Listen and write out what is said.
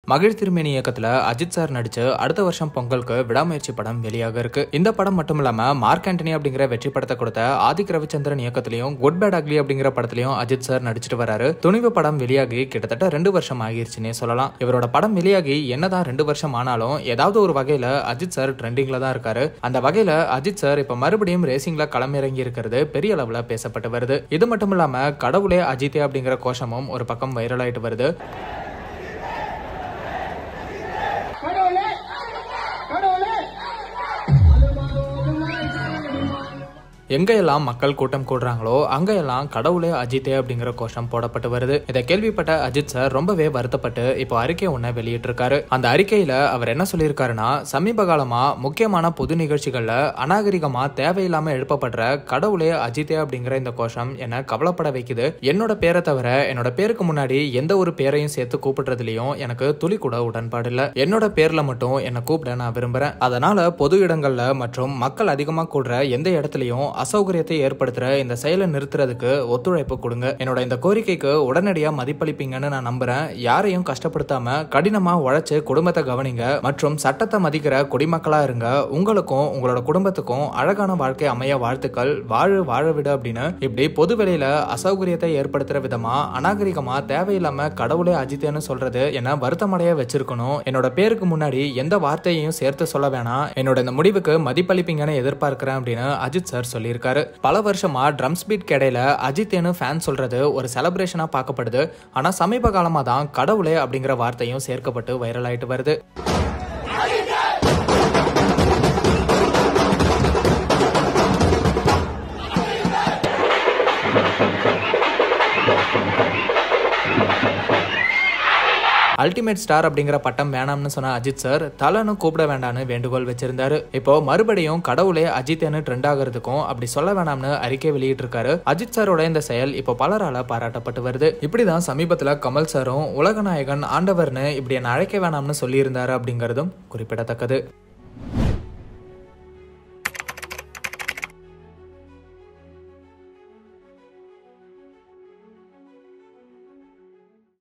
மகிழ் திருமேனி இயக்கத்துல அஜித் சார் நடிச்சு அடுத்த வருஷம் பொங்கலுக்கு விடாமுயற்சி படம் வெளியாக இருக்கு. இந்த படம் மட்டும் இல்லாம மார்க் ஆண்டனி அப்படிங்கிற வெற்றி படத்தை கொடுத்த ஆதிக் ரவிச்சந்திரன் இயக்கத்திலையும் குட் பேட் அக்லி அப்படிங்கிற படத்திலையும் அஜித் சார் நடிச்சிட்டு வராரு. துணிவு படம் வெளியாகி கிட்டத்தட்ட 2 வருஷம் ஆகிருச்சுன்னே சொல்லலாம். இவரோட படம் வெளியாகி என்னதான் 2 வருஷம் ஆனாலும் ஏதாவது ஒரு வகையில அஜித் சார் ட்ரெண்டிங்ல தான் இருக்காரு. அந்த வகையில அஜித் சார் இப்ப மறுபடியும் ரேசிங்ல களமிறங்கி இருக்கிறது பெரிய அளவுல பேசப்பட்டு வருது. இது மட்டும் இல்லாம கடவுளே அஜித்தே அப்படிங்கிற கோஷமும் ஒரு பக்கம் வைரல் ஆயிட்டு வருது. எங்கெல்லாம் மக்கள் கூட்டம் கூடுறாங்களோ அங்கெல்லாம் கடவுளே அஜித்தே அப்படிங்கிற கோஷம் போடப்பட்டு வருது. இதை கேள்விப்பட்ட அஜித் சார் ரொம்பவே வருத்தப்பட்டு இப்போ அறிக்கை ஒன்ன வெளியிட்டிருக்காரு. அந்த அறிக்கையில அவர் என்ன சொல்லியிருக்காருன்னா, சமீப காலமா முக்கியமான பொது நிகழ்ச்சிகள்ல அநாகரிகமா தேவையில்லாம எழுப்பப்படுற கடவுளே அஜித்தே அப்படிங்கிற இந்த கோஷம் என்ன கவலைப்பட வைக்குது. என்னோட பேரை தவிர என்னோட பேருக்கு முன்னாடி எந்த ஒரு பேரையும் சேர்த்து கூப்பிடுறதுலயும் எனக்கு துளி கூட உடன்பாடு இல்ல. என்னோட பேர்ல மட்டும் என்ன கூப்பிட நான் விரும்புறேன். அதனால பொது இடங்கள்ல மற்றும் மக்கள் அதிகமா கூடுற எந்த இடத்துலயும் அசௌகரியத்தை ஏற்படுத்துற இந்த செயலை நிறுத்துறதுக்கு ஒத்துழைப்பு கொடுங்க. என்னோட இந்த கோரிக்கைக்கு உடனடியா மதிப்பளிப்பீங்கன்னு நான் நம்புறேன். யாரையும் கஷ்டப்படுத்தாம கடினமா உழைச்சு குடும்பத்தை கவனிங்க மற்றும் சட்டத்தை மதிக்கிற குடிமக்களா இருங்க. உங்களுக்கும் உங்களோட குடும்பத்துக்கும் அழகான வாழ்க்கை அமைய வாழ்த்துக்கள். வாழ விடு அப்படின்னு இப்படி பொது வெளியில அசௌகரியத்தை ஏற்படுத்துற விதமா அநாகரிகமா தேவையில்லாம கடவுளே அஜித்தேன்னு சொல்றது என்ன வருத்தமடைய வச்சிருக்கணும். என்னோட பேருக்கு முன்னாடி எந்த வார்த்தையையும் சேர்த்து சொல்ல வேணாம். என்னோட இந்த முடிவுக்கு மதிப்பளிப்பீங்கன்னு எதிர்பார்க்கிறேன் அப்படின்னு அஜித் சார் சொல்லி இருக்காரு. பல வருஷமா ட்ரம்ஸ் பீட் கடையில அஜித்தேன்னு ஃபேன் சொல்றது ஒரு செலிப்ரேஷனா பார்க்கப்படுது. ஆனா சமீப காலமா தான் கடவுளே அப்படிங்கிற வார்த்தையும் சேர்க்கப்பட்டு வைரல் ஆயிட்டு வருது. அல்டிமேட் ஸ்டார் அப்படிங்கிற பட்டம் வேணாம்னு சொன்ன அஜித் சார் தலன்னு கூப்பிட வேண்டாம்னு வேண்டுகோள் வச்சிருந்தாரு. இப்போ மறுபடியும் கடவுளே அஜித்தேன்னு ட்ரெண்ட் ஆகிறதுக்கும் அப்படி சொல்ல வேணாம்னு அறிக்கை வெளியிட்டு இருக்காரு. அஜித் சாரோட இந்த செயல் இப்போ பலரால பாராட்டப்பட்டு வருது. இப்படிதான் சமீபத்துல கமல் சாரும் உலகநாயகன் ஆண்டவர்னு இப்படி என்ன அழைக்க வேணாம்னு சொல்லி இருந்தாரு அப்படிங்கறதும் குறிப்பிடத்தக்கது.